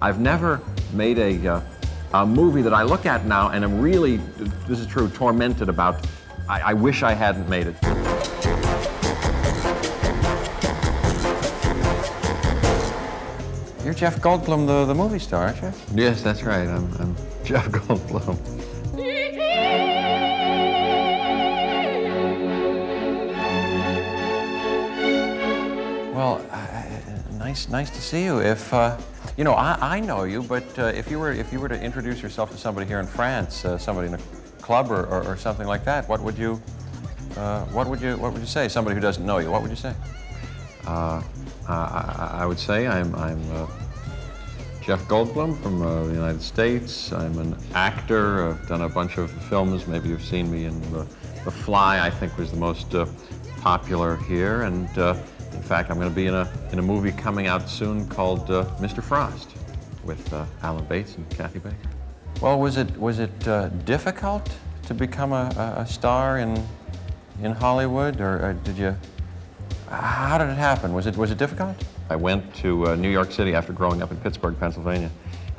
I've never made a movie that I look at now and am really, this is true, tormented about. I wish I hadn't made it. You're Jeff Goldblum, the movie star, aren't you? Yes, that's right. I'm Jeff Goldblum. Well, nice to see you. If you know, I know you, but if you were to introduce yourself to somebody here in France, somebody in a club or something like that, what would you say? Somebody who doesn't know you, what would you say? I would say I'm Jeff Goldblum from the United States. I'm an actor. I've done a bunch of films. Maybe you've seen me in The Fly, I think was the most popular here. And in fact, I'm going to be in a movie coming out soon called Mr. Frost with Alan Bates and Kathy Baker. Well, was it difficult to become a star in Hollywood, or did you? How did it happen? Was it difficult? I went to New York City after growing up in Pittsburgh, Pennsylvania,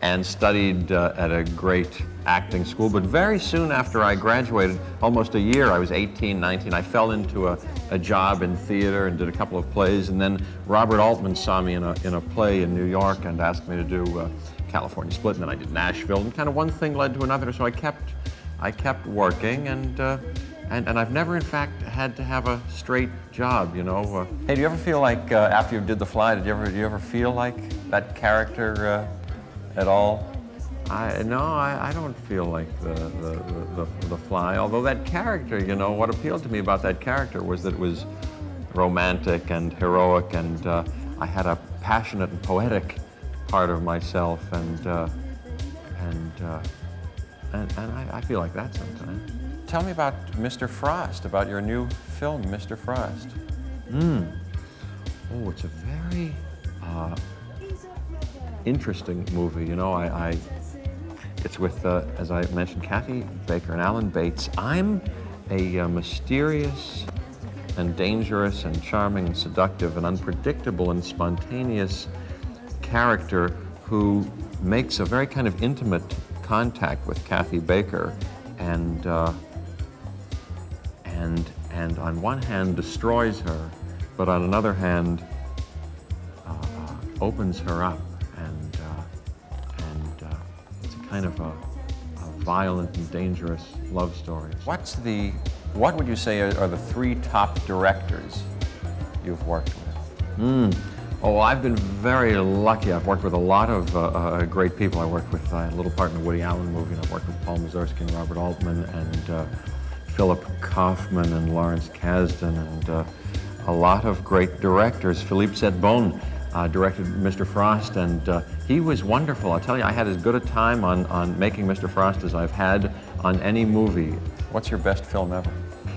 and studied at a great acting school. But very soon after I graduated, almost a year, I was 18, 19, I fell into a job in theater and did a couple of plays. And then Robert Altman saw me in a play in New York and asked me to do California Split. And then I did Nashville. And kind of one thing led to another. So I kept working, and I've never, in fact, had to have a straight job, you know. Hey, do you ever feel like, after you did The Fly, did you ever feel like that character at all? No, I don't feel like the Fly, although that character, you know, what appealed to me about that character was that it was romantic and heroic, and I had a passionate and poetic part of myself, and I feel like that sometimes. Tell me about Mr. Frost, about your new film, Mr. Frost. Oh, it's a very interesting movie. You know, it's with, as I mentioned, Kathy Baker and Alan Bates. I'm a mysterious and dangerous and charming and seductive and unpredictable and spontaneous character who makes a very kind of intimate contact with Kathy Baker, and on one hand destroys her, but on another hand opens her up, and it's a kind of a violent and dangerous love story. What would you say are the three top directors you've worked with? Oh, I've been very lucky. I've worked with a lot of great people. I worked with a little part in the Woody Allen movie, and I've worked with Paul Mazursky and Robert Altman and Philip Kaufman and Lawrence Kasdan, and a lot of great directors. Philippe Setbon directed Mr. Frost, and he was wonderful. I'll tell you, I had as good a time on making Mr. Frost as I've had on any movie. What's your best film ever?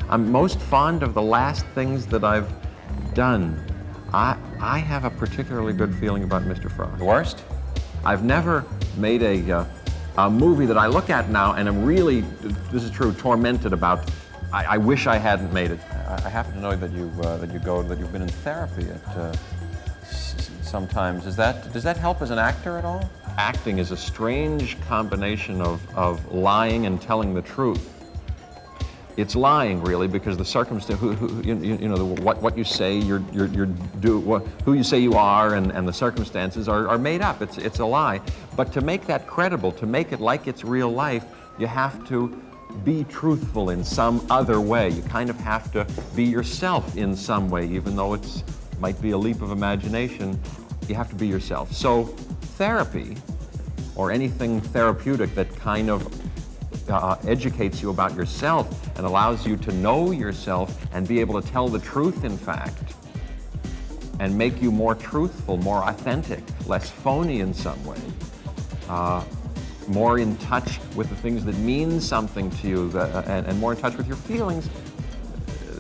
I'm most fond of the last things that I've done. I have a particularly good feeling about Mr. Frost. The worst? I've never made a movie that I look at now and am really, this is true, tormented about. I wish I hadn't made it. I happen to know that you've been in therapy sometimes. Does that help as an actor at all? Acting is a strange combination of lying and telling the truth. It's lying, really, because the circumstance, what you say, who you say you are, and the circumstances are made up. It's a lie. But to make that credible, to make it like it's real life, you have to be truthful in some other way. You kind of have to be yourself in some way, even though it might be a leap of imagination. You have to be yourself. So therapy, or anything therapeutic that kind of educates you about yourself and allows you to know yourself and be able to tell the truth, in fact, and make you more truthful, more authentic, less phony in some way, more in touch with the things that mean something to you, and more in touch with your feelings,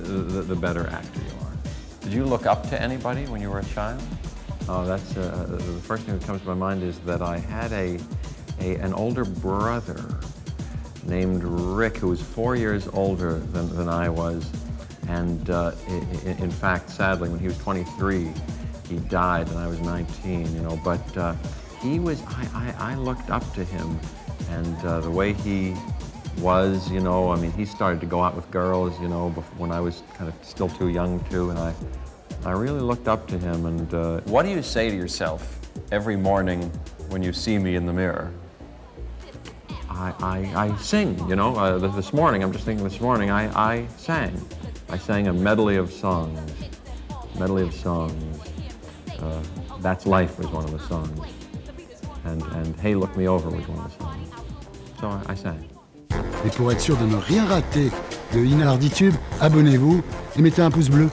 the better actor you are. Did you look up to anybody when you were a child? Oh, that's the first thing that comes to my mind is that I had an older brother named Rick, who was 4 years older than I was, and in fact, sadly, when he was 23, he died, and I was 19. You know, but he was, I looked up to him, and the way he was, you know, I mean, he started to go out with girls, you know, when I was kind of still too young too, and I really looked up to him. And what do you say to yourself every morning when you see me in the mirror? I sing, you know. This morning, I'm just thinking this morning, I sang. I sang a medley of songs. Medley of songs. That's Life was one of the songs. And Hey, Look Me Over was one of the songs. So I sang. Et pour être sûr de ne rien rater de Inarditube, abonnez-vous et mettez un pouce bleu.